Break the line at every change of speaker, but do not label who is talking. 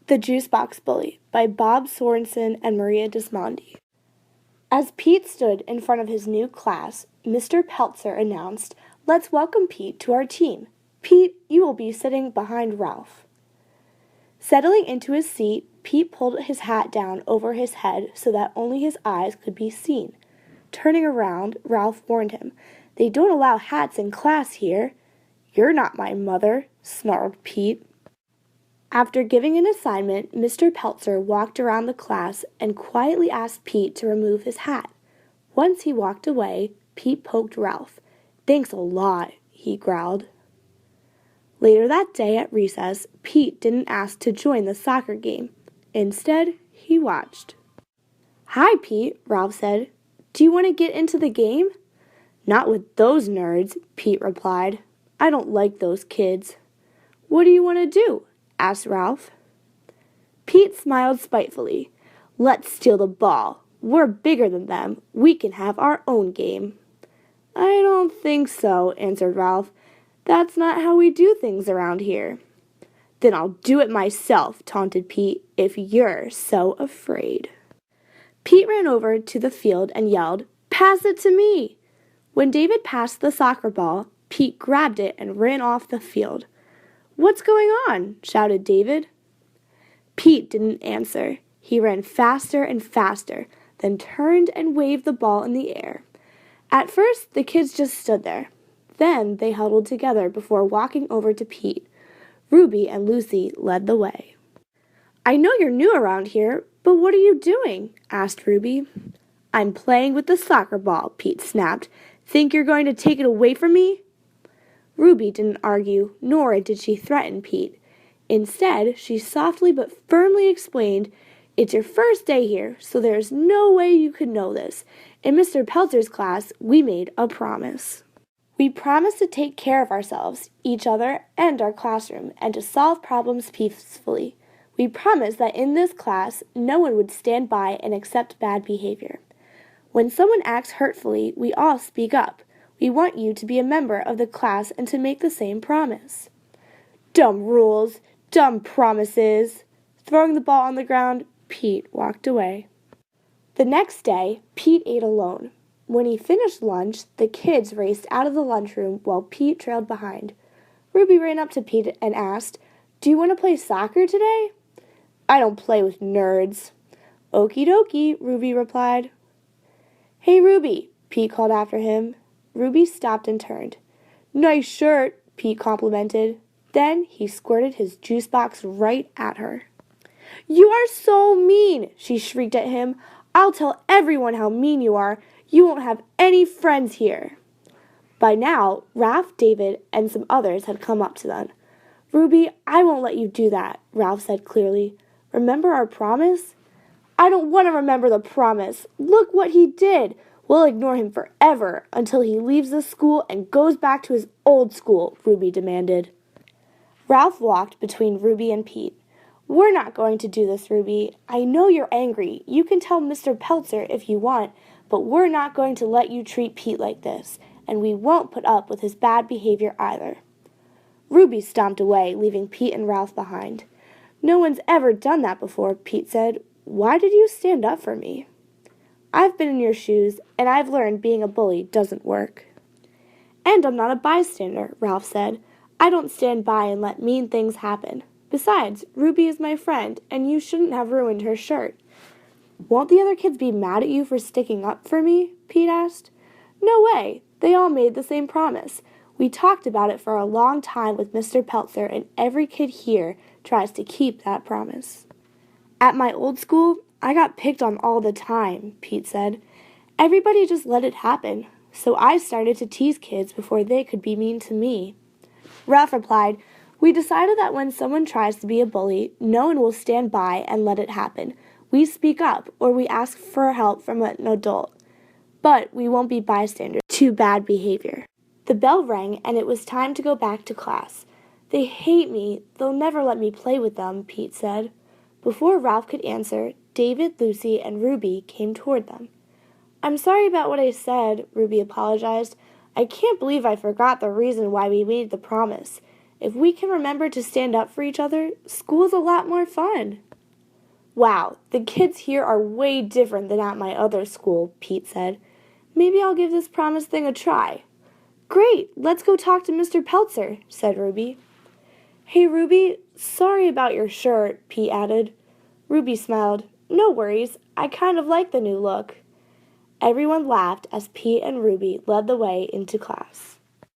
The Juicebox Bully by Bob Sornson and Maria Dismondy. As Pete stood in front of his new class, Mr. Peltzer announced, "Let's welcome Pete to our team. Pete, you will be sitting behind Ralph." Settling into his seat, Pete pulled his hat down over his head so that only his eyes could be seen. Turning around, Ralph warned him, "They don't allow hats in class here." "You're not my mother," snarled Pete. After giving an assignment, Mr. Peltzer walked around the class and quietly asked Pete to remove his hat. Once he walked away, Pete poked Ralph. "Thanks a lot," he growled. Later that day at recess, Pete didn't ask to join the soccer game. Instead, he watched. "Hi, Pete," Ralph said. "Do you want to get into the game?" "Not with those nerds," Pete replied. "I don't like those kids." "What do you want to do?" asked Ralph. Pete smiled spitefully. "Let's steal the ball. We're bigger than them. We can have our own game." "I don't think so," answered Ralph. "That's not how we do things around here." "Then I'll do it myself," taunted Pete, "if you're so afraid." Pete ran over to the field and yelled, "Pass it to me!" When David passed the soccer ball, Pete grabbed it and ran off the field. "What's going on?" shouted David. Pete didn't answer. He ran faster and faster, then turned and waved the ball in the air. At first, the kids just stood there. Then they huddled together before walking over to Pete. Ruby and Lucy led the way. "I know you're new around here, but what are you doing?" asked Ruby. "I'm playing with the soccer ball," Pete snapped. "Think you're going to take it away from me?" Ruby didn't argue, nor did she threaten Pete. Instead, she softly but firmly explained, "It's your first day here, so there's no way you could know this. In Mr. Peltzer's class, we made a promise. We promised to take care of ourselves, each other, and our classroom, and to solve problems peacefully. We promised that in this class, no one would stand by and accept bad behavior. When someone acts hurtfully, we all speak up. We want you to be a member of the class and to make the same promise." "Dumb rules, dumb promises." Throwing the ball on the ground, Pete walked away. The next day, Pete ate alone. When he finished lunch, the kids raced out of the lunchroom while Pete trailed behind. Ruby ran up to Pete and asked, "Do you want to play soccer today?" "I don't play with nerds." "Okie dokie," Ruby replied. "Hey, Ruby," Pete called after him. Ruby stopped and turned. "Nice shirt," Pete complimented. Then he squirted his juice box right at her. "You are so mean," she shrieked at him. "I'll tell everyone how mean you are. You won't have any friends here." By now, Ralph, David, and some others had come up to them. "Ruby, I won't let you do that," Ralph said clearly. "Remember our promise?" "I don't want to remember the promise. Look what he did. We'll ignore him forever until he leaves this school and goes back to his old school," Ruby demanded. Ralph walked between Ruby and Pete. "We're not going to do this, Ruby. I know you're angry. You can tell Mr. Peltzer if you want, but we're not going to let you treat Pete like this, and we won't put up with his bad behavior either." Ruby stomped away, leaving Pete and Ralph behind. "No one's ever done that before," Pete said. "Why did you stand up for me?" "I've been in your shoes, and I've learned being a bully doesn't work." "And I'm not a bystander," Ralph said. "I don't stand by and let mean things happen. Besides, Ruby is my friend, and you shouldn't have ruined her shirt." "Won't the other kids be mad at you for sticking up for me?" Pete asked. "No way. They all made the same promise. We talked about it for a long time with Mr. Peltzer, and every kid here tries to keep that promise." "At my old school, I got picked on all the time," Pete said. "Everybody just let it happen, so I started to tease kids before they could be mean to me." Ralph replied, "We decided that when someone tries to be a bully, no one will stand by and let it happen. We speak up, or we ask for help from an adult. But we won't be bystanders to bad behavior." The bell rang, and it was time to go back to class. "They hate me. They'll never let me play with them," Pete said. Before Ralph could answer, David, Lucy, and Ruby came toward them. "I'm sorry about what I said," Ruby apologized. "I can't believe I forgot the reason why we made the promise. If we can remember to stand up for each other, school's a lot more fun." "Wow, the kids here are way different than at my other school," Pete said. "Maybe I'll give this promise thing a try." "Great, let's go talk to Mr. Peltzer," said Ruby. "Hey, Ruby, sorry about your shirt," Pete added. Ruby smiled. "No worries, I kind of like the new look." Everyone laughed as Pete and Ruby led the way into class.